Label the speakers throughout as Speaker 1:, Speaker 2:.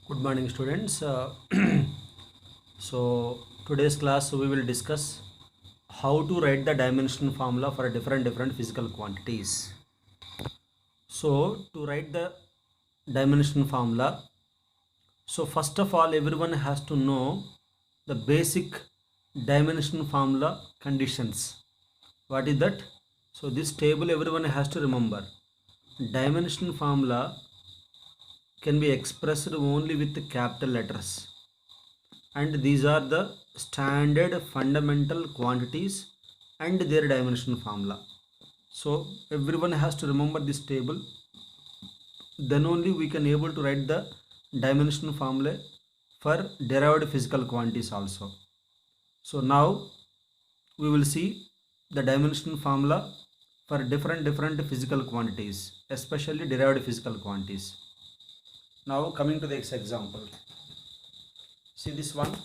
Speaker 1: Good morning, students. So today's class we will discuss how to write the dimension formula for different physical quantities. So to write the dimension formula, so first of all everyone has to know the basic dimension formula conditions. What is that? So this table everyone has to remember. Dimension formula can be expressed only with capital letters, and these are the standard fundamental quantities and their dimension formula. So everyone has to remember this table, then only we can able to write the dimension formula for derived physical quantities also. So now we will see the dimension formula for different physical quantities, especially derived physical quantities. Now coming to the next example, see this one.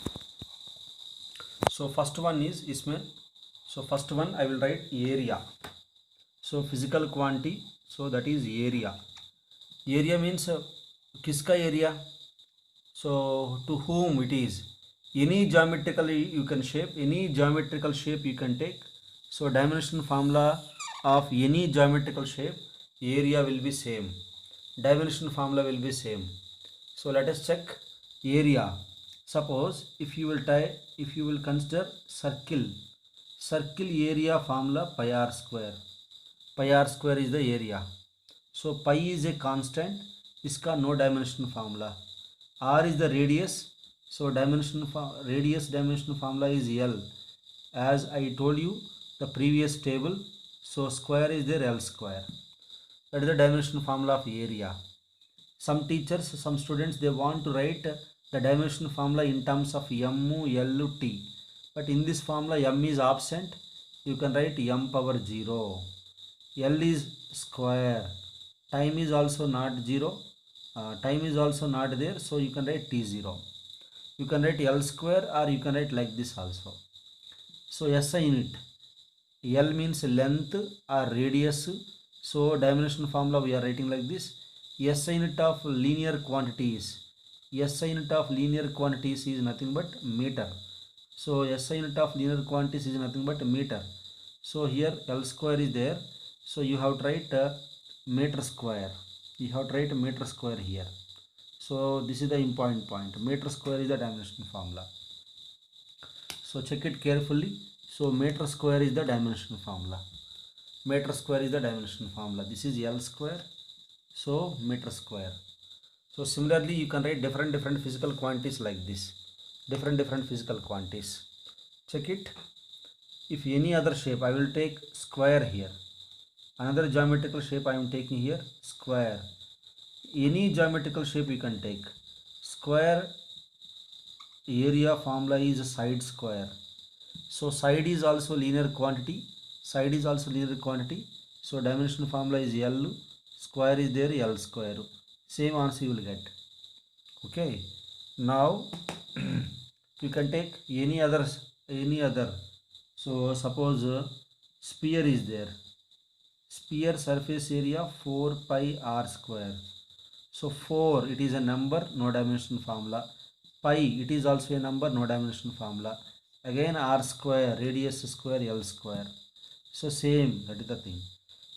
Speaker 1: So first one is इसमें, so first one I will write area. So physical quantity, so that is area. Area means किसका area? So to whom it is. Any geometrical you can shape, any geometrical shape you can take. So dimension formula of any geometrical shape, area will be same, dimension formula will be same. So let us check area. Suppose if you will consider circle area formula pi r square. Pi r square is the area. So pi is a constant, इसका no dimension formula. R is the radius, so radius dimension formula is L. As I told you the previous table, so square is there, L square. That is the dimension formula of area. Some teachers, some students, they want to write the dimension formula in terms of m, l, t, but in this formula m is absent. You can write m power 0. L is square. Time is also not 0. Time is also not there, so you can write t0. You can write L square, or you can write like this also. So SI unit, L means length or radius, so dimension formula we are writing like this. SI unit of linear quantities, SI unit of linear quantities is nothing but meter. So SI unit of linear quantities is nothing but meter. So here L square is there, so you have to write meter square. You have to write meter square here. So this is the important point. Meter square is the dimension formula. So check it carefully. So meter square is the dimension formula. Meter square is the dimension formula. This is L square. So meter square. So similarly you can write different physical quantities like this. Different physical quantities. Check it. If any other shape, I will take square here. Another geometrical shape I am taking here, square. Any geometrical shape you can take. Square area formula is side square. So side is also linear quantity. Side is also linear quantity. So dimension formula is L. Square is there, L square. Same answer you will get. Okay. Now you can take any other. So suppose sphere is there. Sphere surface area 4 pi r square. So 4 it is a number, no dimension formula. Pi it is also a number, no dimension formula. Again r square, radius square, L square. So same, that is the thing.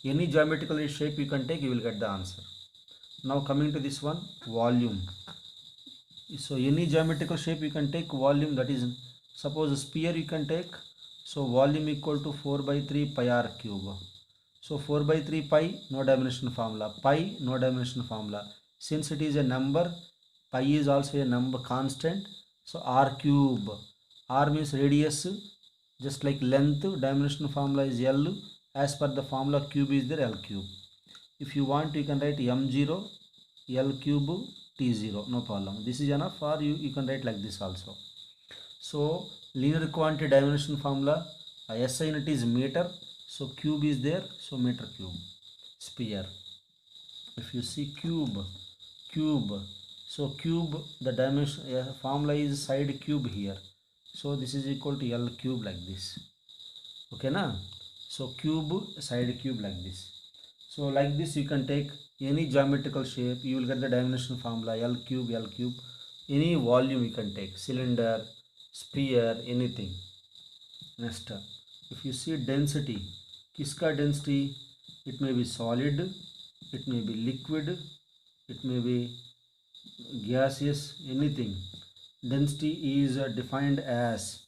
Speaker 1: Any geometrical shape you can take, you will get the answer. Now coming to this one, volume. So any geometrical shape you can take, volume, that is, suppose a sphere you can take. So volume equal to 4 by 3 pi r cube. So 4 by 3 pi, no dimension formula. Pi, no dimension formula. Since it is a number, pi is also a number constant. So r cube. R means radius, just like length, dimension formula is L. As per the formula, cube is there, L cube. If you want, you can write m0, L cube, t0, no problem. This is enough, or you can write like this also. So linear quantity dimension formula, SI unit is meter. So cube is there, so meter cube. Sphere. If you see cube, so cube, the dimension formula is side cube here. So this is equal to L cube like this. Okay na? So cube, side cube like this. So like this you can take any geometrical shape, you will get the dimension formula L cube, any volume you can take, cylinder, sphere, anything. Next, if you see density, kiska density, it may be solid, it may be liquid, it may be gaseous, anything. Density is defined as,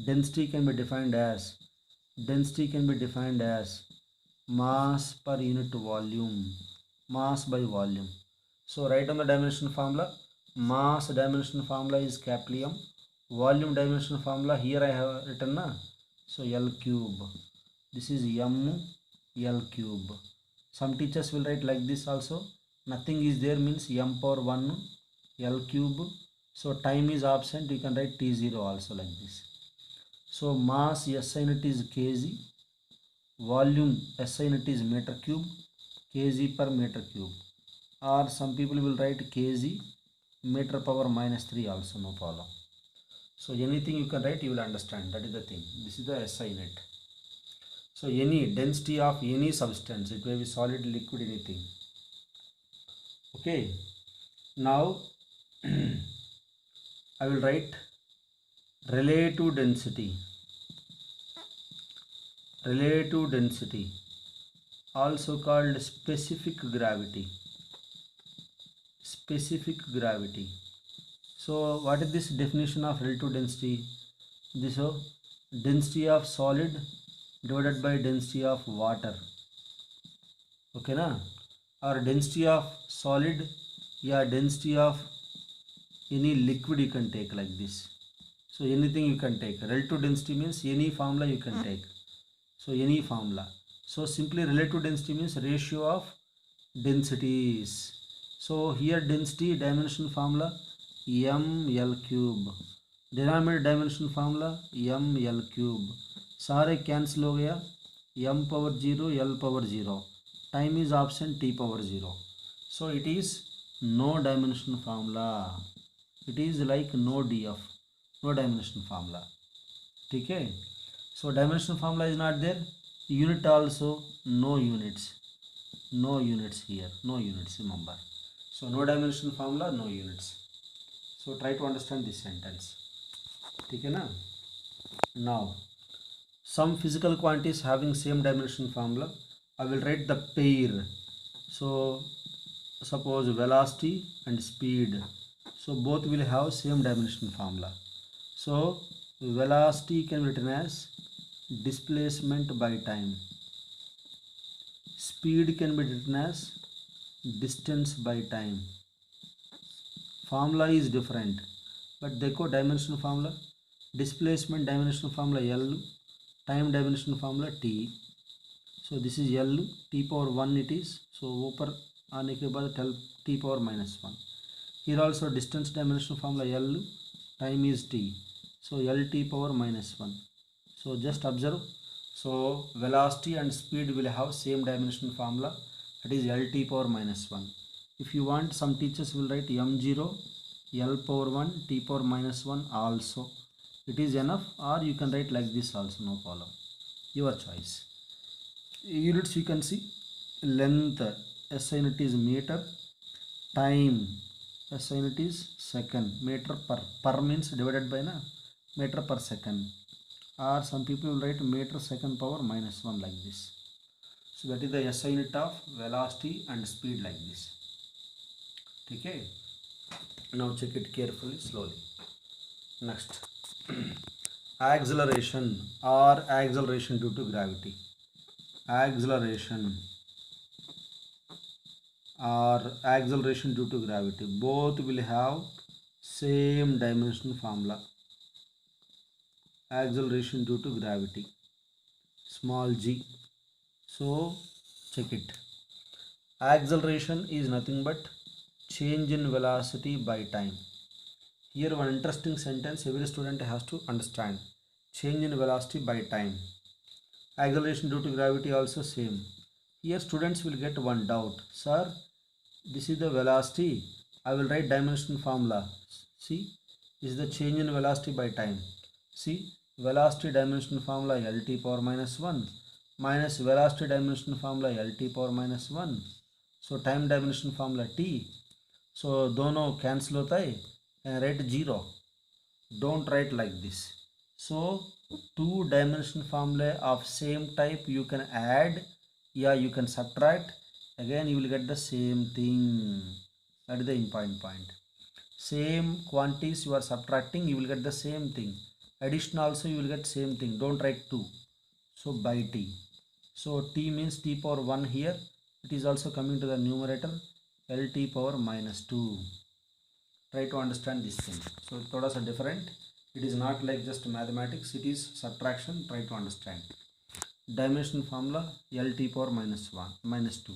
Speaker 1: density can be defined as, density can be defined as mass per unit volume, mass by volume. So write down the dimension formula. Mass dimension formula is capital M. Volume dimension formula here I have written na, so L cube. This is M L cube. Some teachers will write like this also. Nothing is there means M power 1 L cube. So time is absent, you can write T0 also like this. So mass SI unit is kg, volume SI unit is meter cube, kg per meter cube, or some people will write kg meter power minus 3 also, no problem. So anything you can write, you will understand, that is the thing. This is the SI unit. So any density of any substance, it may be solid, liquid, anything. Okay, now I will write relative density. Relative density, also called specific gravity. Specific gravity. So what is this definition of relative density? This is density of solid divided by density of water. Okay na? Or density of solid, yeah, density of any liquid you can take like this. So anything you can take. Relative density means any formula you can take. So any formula. So simply relative density means ratio of densities. So here density dimension formula ml cube. Denominator dimension formula ml cube. सारे cancel हो गया. m power 0 l power 0. Time is absent t power 0. So it is no dimension formula. It is like no df, no dimension formula. ठीक है. So dimension formula is not there. Unit also no units. No units here. No units, remember. So no dimension formula, no units. So try to understand this sentence. ठीक है ना? Now some physical quantities having same dimension formula. I will write the pair. So suppose velocity and speed. So both will have same dimension formula. So velocity can be written as displacement by time. Speed can be written as distance by time. Formula is different, but देखो dimension formula, displacement dimension formula L, time dimension formula T. So this is L, T power 1 it is. So ऊपर आने के बाद T power minus 1. Here also distance dimension formula L, time is T. So LT power minus 1. So just observe. So velocity and speed will have same dimension formula, that is LT power minus 1. If you want, some teachers will write m0 L power 1 T power minus 1 also. It is enough, or you can write like this also, no problem. Your choice. Units you can see. Length, SI unit is meter. Time, SI unit is second. Meter per means divided by na, meter per second. Or some people will write meter second power minus 1 like this. So that is the SI unit of velocity and speed like this. Okay. Now check it carefully, slowly. Next. Acceleration or acceleration due to gravity. Acceleration or acceleration due to gravity. Both will have same dimension formula. Acceleration due to gravity, small g. So check it. Acceleration is nothing but change in velocity by time. Here one interesting sentence every student has to understand. Change in velocity by time. Acceleration due to gravity also same. Here students will get one doubt. Sir, this is the velocity. I will write dimension formula. See, this is the change in velocity by time. See, velocity dimension formula LT power minus 1 minus velocity dimension formula LT power minus 1. So time dimension formula T. So दोनों cancel होता है. and write 0. Don't write like this. So two dimension formula of same type you can add, yeah, you can subtract, again you will get the same thing. That is the important point. Same quantities you are subtracting, you will get the same thing. Addition also you will get same thing. Don't write 2. So by t. So t means t power 1 here. It is also coming to the numerator, lt power minus 2. Try to understand this thing. So thoda sa different. It is not like just mathematics, it is subtraction. Try to understand. Dimension formula lt power minus 1 minus 2.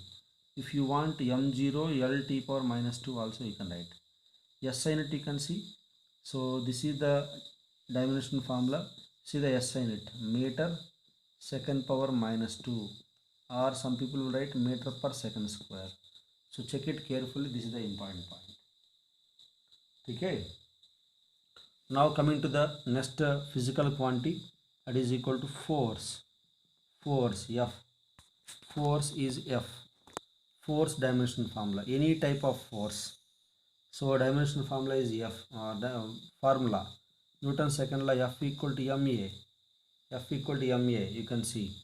Speaker 1: If you want m0 lt power minus 2 also you can write. S in it you can see. So this is the dimension formula. See the S in it, meter second power minus 2, or some people will write meter per second square. So check it carefully. This is the important point. Okay. Now coming to the next physical quantity, that is equal to force. Force F. Force is F. Force dimension formula. Any type of force. So dimension formula is F. Formula. Newton's second law, F equal to ma. F equal to ma. You can see.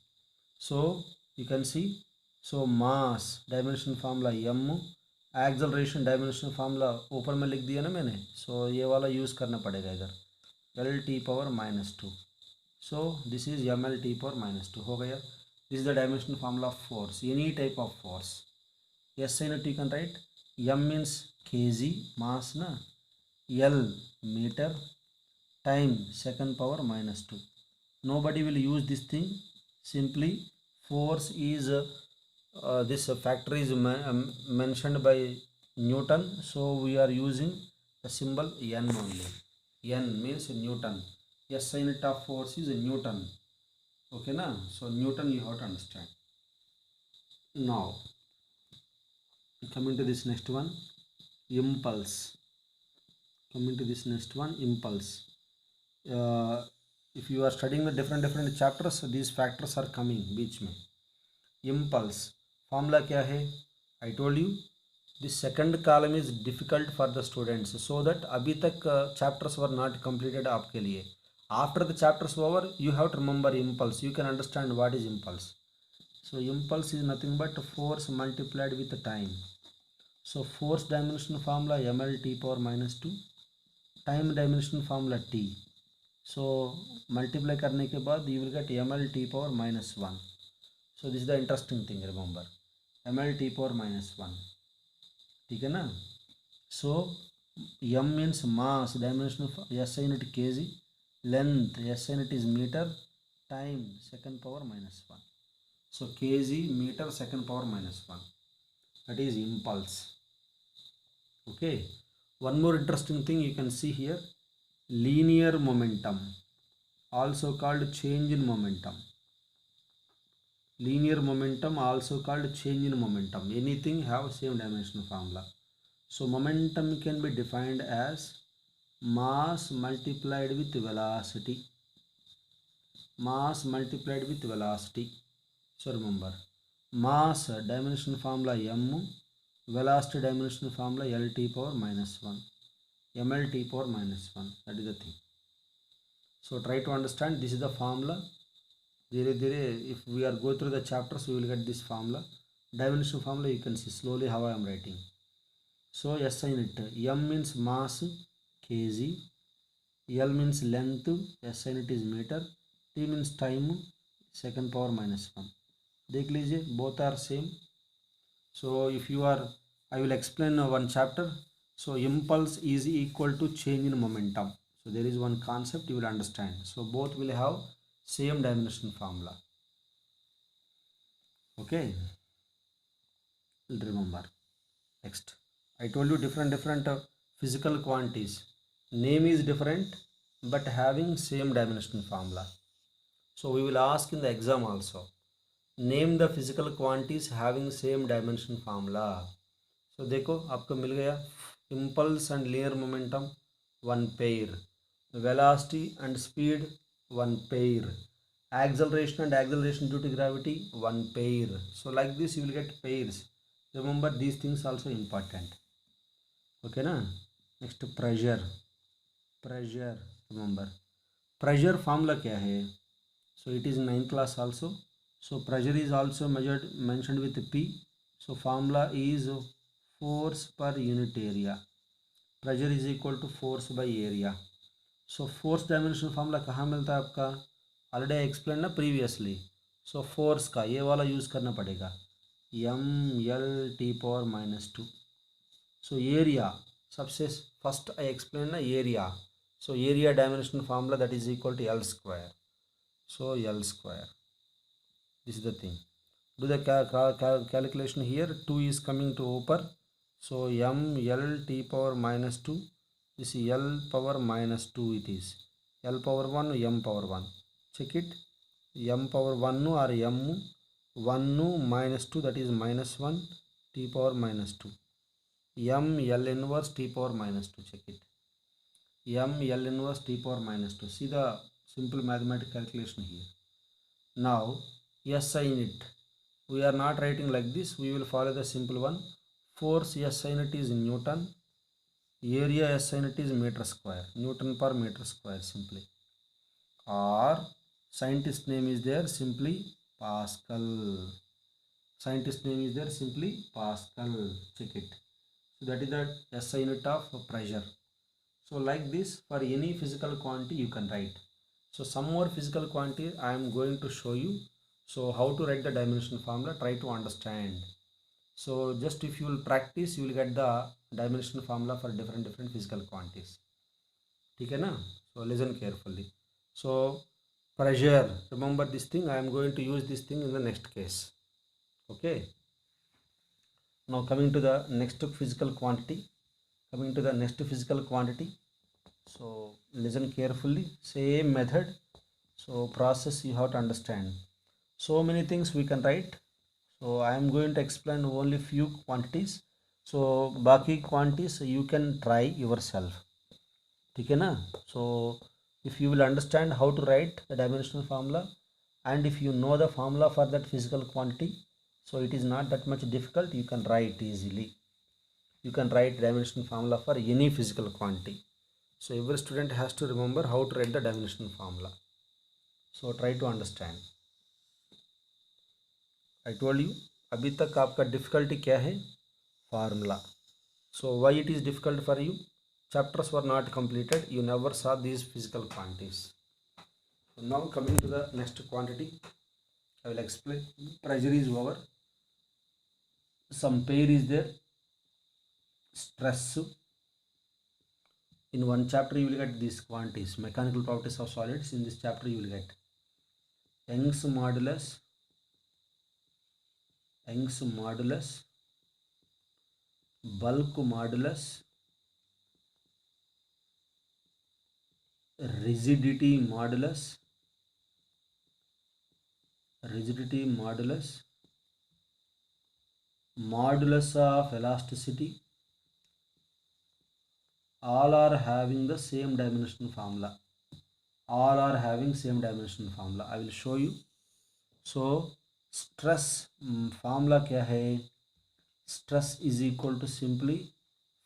Speaker 1: So you can see. So mass dimension formula m. Acceleration dimension formula ऊपर में लिख दिया ना मैंने. सो ये वाला use करना पड़ेगा इधर. L T power minus 2. So this is M L T power minus 2 हो गया. This is the dimension formula of force. Any type of force. As in you can write. M means kg mass ना. L metre. Time second power minus 2. Nobody will use this thing. Simply force is this factor is mentioned by Newton, so we are using the symbol N only. N means Newton. S unit of force is Newton. Okay na? So Newton you have to understand. Now coming to this next one, impulse. Coming to this next one, impulse. If you are studying the different chapters, these factors are coming बीच में. Impulse formula क्या है? I told you this second column is difficult for the students, so that अभी तक chapters were not completed आपके लिए. After the chapters over, you have to remember impulse. You can understand what is impulse. So impulse is nothing but force multiplied with time. So force dimension formula ml t power minus 2. Time dimension formula t. So multiply करने के बाद you will get ml t power minus 1. So this is the interesting thing, remember. ml t power minus 1. ठीक है ना? So m means mass, dimension of SI unit kg, length SI unit is meter, time second power minus 1. So kg meter second power minus 1. That is impulse. Okay. One more interesting thing you can see here. Linear momentum, also called change in momentum. Linear momentum also called change in momentum. Anything have same dimension formula. So momentum can be defined as mass multiplied with velocity. Mass multiplied with velocity. So remember, mass dimension formula m, velocity dimension formula lt power minus 1. ml t power minus 1. That is the thing. So try to understand. This is the formula. If we are go through the chapters, we will get this formula. Dimension formula you can see slowly how I am writing. So SI unit. M means mass, kg. L means length, SI unit is meter. T means time, second power minus 1. देख लीजिए, both are same. So if you are, I will explain one chapter. So impulse is equal to change in momentum. So there is one concept you will understand. So both will have same dimension formula. Okay. Remember. Next. I told you different physical quantities. Name is different but having same dimension formula. So we will ask in the exam also. Name the physical quantities having same dimension formula. So देखो आपको मिल गया. Impulse and linear momentum, one pair. Velocity and speed, one pair. Acceleration and acceleration due to gravity, one pair. So like this you will get pairs. Remember these things also important. Okay na? Next pressure, pressure remember pressure formula क्या है? So it is 9th class also. So pressure is also measured mentioned with P. So formula is force per unit area. Pressure is equal to force by area. So force dimension formula कहाँ मिलता है आपका? Already explain ना previously. So force का ये वाला use करना पड़ेगा, mL(T⁻²). सो एरिया सबसे फर्स्ट आई एक्सप्लेन ना area. So area dimension formula that is equal to L square. So L square. This is the thing. Do the calculation here. 2 is coming to upper. So mL(T⁻²). This is L⁻². It is L⁻1 m power 1. Check it. M power 1 or m 1 minus 2, that is -1 T⁻². M L inverse T⁻². Check it. M L inverse T⁻². See the simple mathematical calculation here. Now SI unit, we are not writing like this, we will follow the simple one. Force SI unit is Newton, area SI unit is meter square, Newton per meter square simply, or scientist name is there simply Pascal. Scientist name is there simply Pascal. Check it. So that is the SI unit of pressure. So like this, for any physical quantity you can write. So some more physical quantity I am going to show you. So how to write the dimension formula, try to understand. So just if you will practice, you will get the dimension formula for different physical quantities. ठीक है ना? So listen carefully. So pressure, remember this thing, I am going to use this thing in the next case. Okay. Now coming to the next physical quantity. So listen carefully. Same method. So process you have to understand. So many things we can write. So I am going to explain only few quantities. So बाकी quantities you can try yourself. ठीक है ना? So if you will understand how to write the dimensional formula, and if you know the formula for that physical quantity, so it is not that much difficult. You can write easily. You can write dimensional formula for any physical quantity. So every student has to remember how to write the dimensional formula. So try to understand. I told you अभी तक आपका difficulty क्या है? Formula. So why it is difficult for you? Chapters were not completed. You never saw these physical quantities. So now coming to the next quantity, I will explain. Pressure is over. Some pair is there. Stress. In one chapter you will get these quantities, mechanical properties of solids. In this chapter you will get Young's modulus, bulk modulus, rigidity modulus, modulus of elasticity. All are having the same dimensional formula. I will show you. So stress formula क्या है? Stress is equal to simply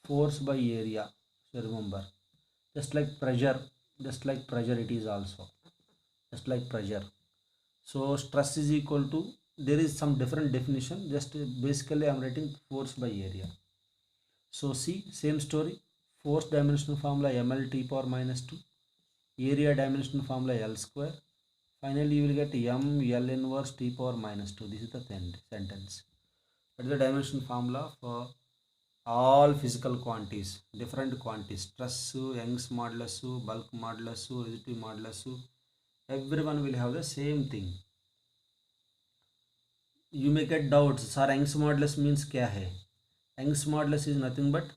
Speaker 1: force by area. So remember, just like pressure it is also just like pressure. So stress is equal to, there is some different definition, just basically I am writing force by area. So see, same story. Force dimensional formula mL(T⁻²), area dimensional formula L square. Finally you will get m L inverse T⁻². This is the sentence. That is the dimension formula for all physical quantities, different quantities: stress, Young's modulus, bulk modulus, rigidity modulus. Everyone will have the same thing. You may get doubts, sir, Young's modulus means क्या है? Young's modulus is nothing but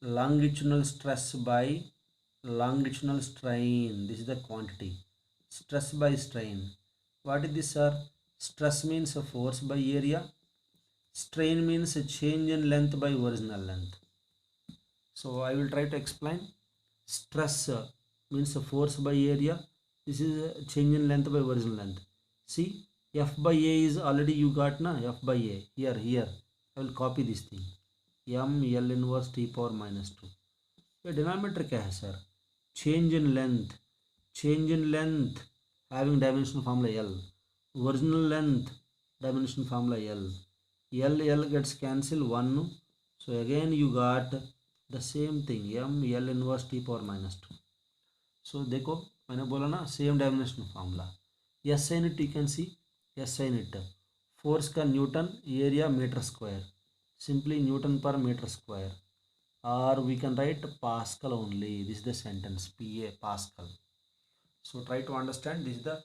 Speaker 1: longitudinal stress by longitudinal strain. This is the quantity. Stress by strain. What is this, sir? Stress means a force by area. Strain means a change in length by original length. So I will try to explain. Stress means a force by area. This is a change in length by original length. See, F by A is already you got na, F by A. Here. I will copy this thing. M L inverse T⁻². ये denominator क्या है sir? Change in length, change in length having dimensional formula L, original length dimensional formula L, L gets cancelled 1, so again you got the same thing m L inverse t power minus 2. So देखो मैंने बोला ना same dimensional formula. S I unit you can see, S I unit force का Newton, area meter square, simply Newton per meter square, or we can write Pascal only. This is the sentence, PA, Pascal. So try to understand this is the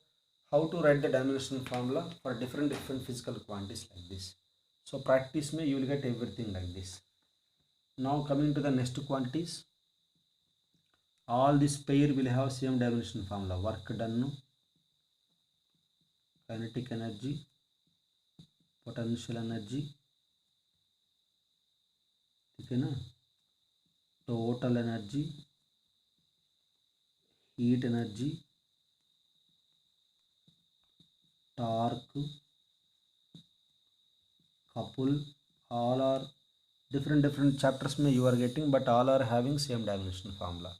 Speaker 1: how to write the dimensional formula for different physical quantities like this. So practice में you will get everything like this. Now coming to the next quantities, all this pair will have same dimensional formula. Work done, kinetic energy, potential energy, ठीक है ना, total energy, heat energy, torque, couple, all are different chapters में you are getting, but all are having same dimensional formula.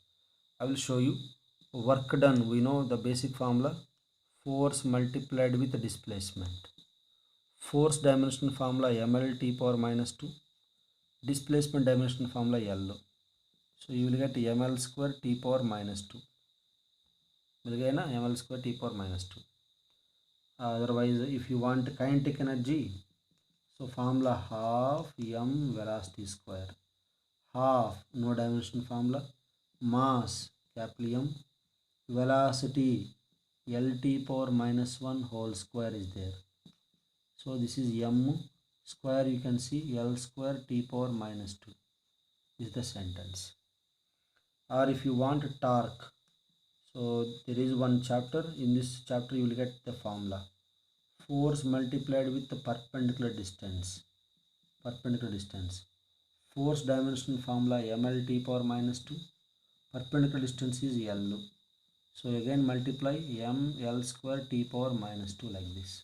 Speaker 1: I will show you. Work done, we know the basic formula, force multiplied with displacement. Force dimensional formula ml t power minus 2, displacement dimensional formula L. So you will get ml square t power minus 2. मिल गया ना, ml square t power minus 2. Otherwise if you want kinetic energy, so formula half m velocity square, half no dimension formula, mass capital M, velocity lt power minus 1 whole square is there. So this is m square, you can see L square t power minus 2 is the sentence. Or if you want torque, so there is one chapter, in this chapter you will get the formula, force multiplied with the perpendicular distance, force dimensional formula ml t power minus 2, perpendicular distance is L, so again multiply m L square t power minus 2 like this.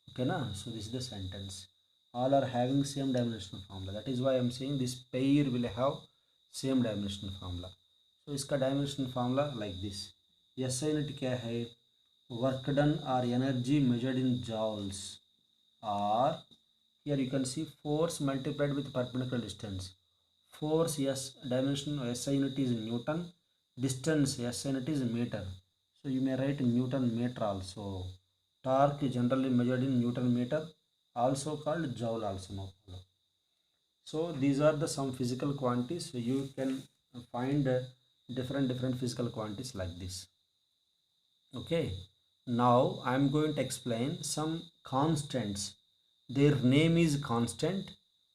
Speaker 1: Okay na? So this is the sentence. All are having same dimensional formula. That is why I am saying this pair will have same dimensional formula. So इसका dimensional formula like this. SI unit क्या है? Work done or energy measured in joules, or here you can see force multiplied with perpendicular distance. Force yes dimension SI unit is Newton, distance SI unit is meter. So you may write Newton meter also. Torque is generally measured in Newton meter, also called joule also. No problem. So these are the some physical quantities. So you can find different physical quantities like this. Okay, now I am going to explain some constants. Their name is constant,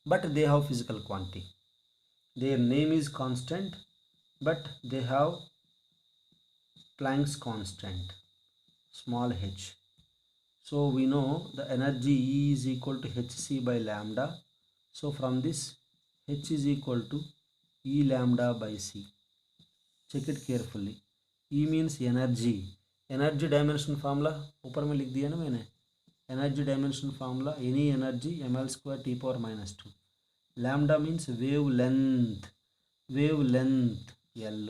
Speaker 1: but they have physical quantity. Their name is constant, but they have Planck's constant, small h. So we know the energy E is equal to hc by lambda. So from this, h is equal to E lambda by c. Check it carefully. E means energy. Energy dimension formula ऊपर में लिख दिया ना मैंने. Energy dimension formula, any energy ml square t power minus 2. Lambda means wavelength L.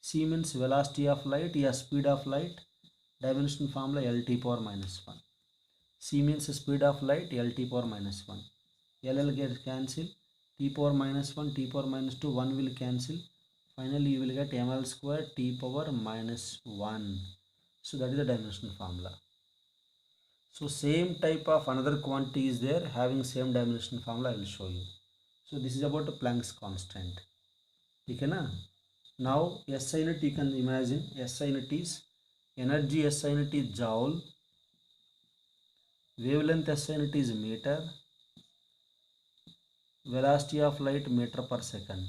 Speaker 1: C means velocity of light या speed of light, dimension formula L t power minus 1. C means speed of light L t power minus 1. L gets cancelled, t power minus 1, t power minus 2, 1 will cancel. Finally you will get ml square t power minus 1. So that is the dimensional formula. So same type of another quantity is there having same dimensional formula. I will show you. So this is about Planck's constant. ठीक है ना? Now SI unit you can imagine, SI unit is energy, SI unit is joule, wavelength SI unit is meter, velocity of light meter per second.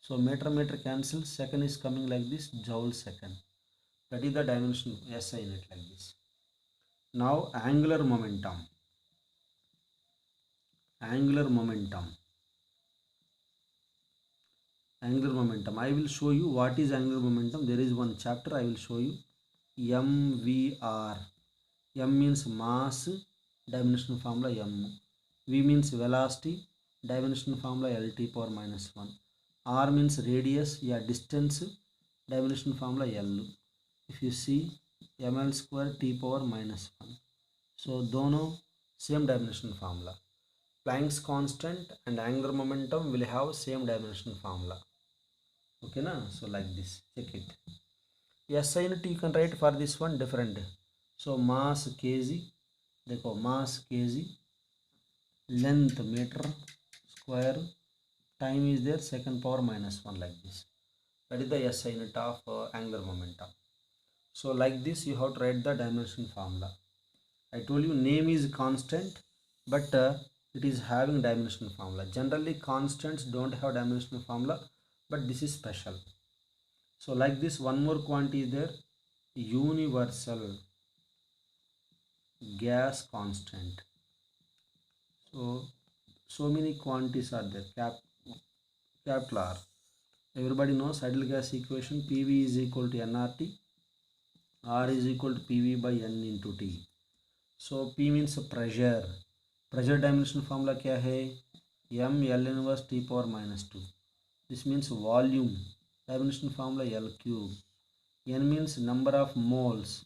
Speaker 1: So meter cancel, second is coming like this, joule second. That is the dimension SI unit like this. Now angular momentum. Angular momentum. I will show you what is angular momentum. There is one chapter I will show you. MVR. M means mass, dimensional formula M. V means velocity, dimensional formula LT power minus 1. R means radius, yeah, distance, dimension formula L. If you see ml square t power minus 1. So dono same dimension formula. Planck's constant and angular momentum will have same dimension formula. Okay na? So like this, check it. SI unit you can write for this one different. So mass kg, देखो mass kg, length meter square, time is there second power minus 1, like this. That is the SI unit of angular momentum. So like this you have to write the dimension formula. I told you name is constant, but it is having dimension formula. Generally constants don't have dimensional formula, but this is special. So like this, one more quantity is there, universal gas constant. So many quantities are there. Capital R. Everybody knows ideal gas equation. PV is equal to nRT. R is equal to PV by N into T. So P means pressure. Pressure dimension formula क्या है? M L inverse T power minus 2. This means volume. Dimension formula L cube. N means number of moles.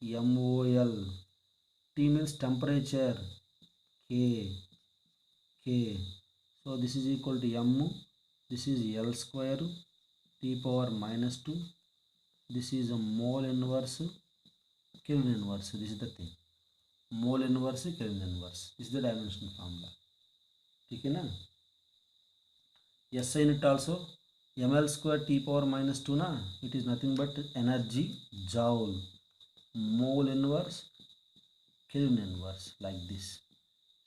Speaker 1: MOL. T means temperature. K. So this is equal to M. This is L square T power minus 2. This is a mole inverse, Kelvin inverse. This is the thing. Mole inverse, Kelvin inverse. This is the dimension formula. ठीक है ना? SI unit also ml square T power minus 2 na. It is nothing but energy joule. Mole inverse, Kelvin inverse, like this.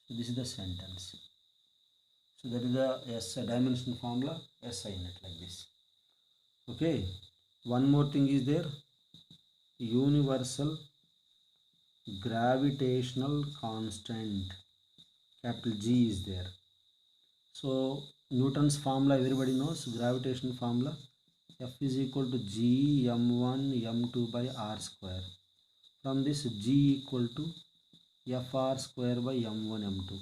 Speaker 1: So this is the sentence. So that is the SI dimension formula, SI unit, like this. Okay. One more thing is there, universal gravitational constant, capital G is there. So Newton's formula everybody knows, gravitational formula, F is equal to G m1 m2 by r square. From this, G equal to Fr square by m1 m2.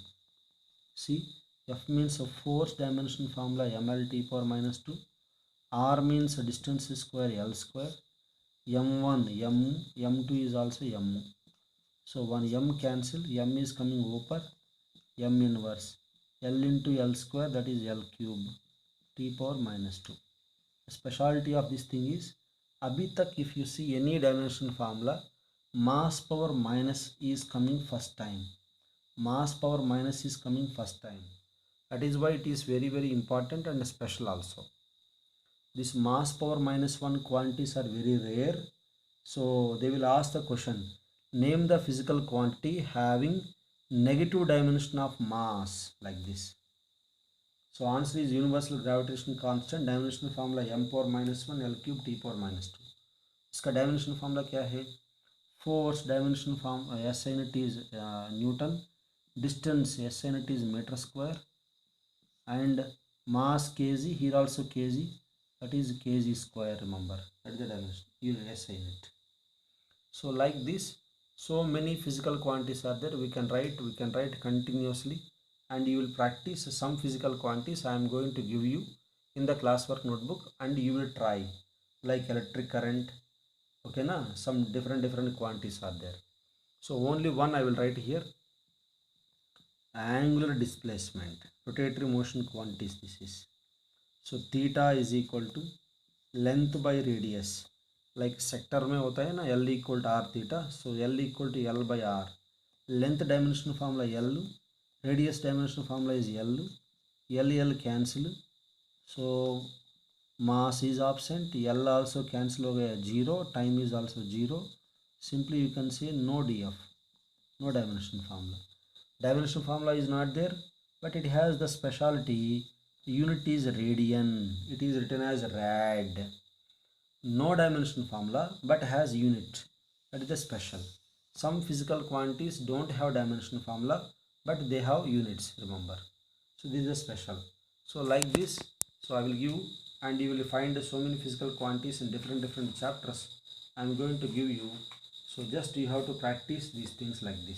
Speaker 1: See, F means a force dimension formula ml T power minus 2. R means distance square L square. M1 M2 is also M. So one M cancel, M is coming over, M inverse, L into L square, that is L cube T power minus 2. The specialty of this thing is, abhi tak if you see any dimension formula, mass power minus is coming first time. Mass power minus is coming first time. That is why it is very, very important and special also. This mass power minus 1 quantities are very rare. So they will ask the question, name the physical quantity having negative dimension of mass, like this. So answer is universal gravitational constant, dimensional formula m power minus 1 L cube T power minus 2. इसका dimension formula क्या है? Force dimension formula SI unit is Newton, distance SI unit is meter square, and mass kg, here also kg, that is kg square, remember, that is the dimension, SI unit. So like this, so many physical quantities are there, we can write continuously, and you will practice some physical quantities I am going to give you in the classwork notebook, and you will try, like electric current, okay na, some different quantities are there. So only one I will write here, angular displacement, rotatory motion quantities this is. So theta is equal to length by radius, like sector में होता है ना, L equal to r theta, so L equal to L by r. Length dimension formula L, radius dimension formula is L cancel, so mass is absent, L also cancel हो गया 0, time is also 0, simply you can say no df, no dimension formula. Dimension formula is not there, but it has the specialty, unit is radian, it is written as rad. No dimension formula but has unit, that is the special. Some physical quantities don't have dimension formula but they have units, remember. So this is a special. So like this, so I will give, and you will find so many physical quantities in different chapters I am going to give you. So just you have to practice these things like this.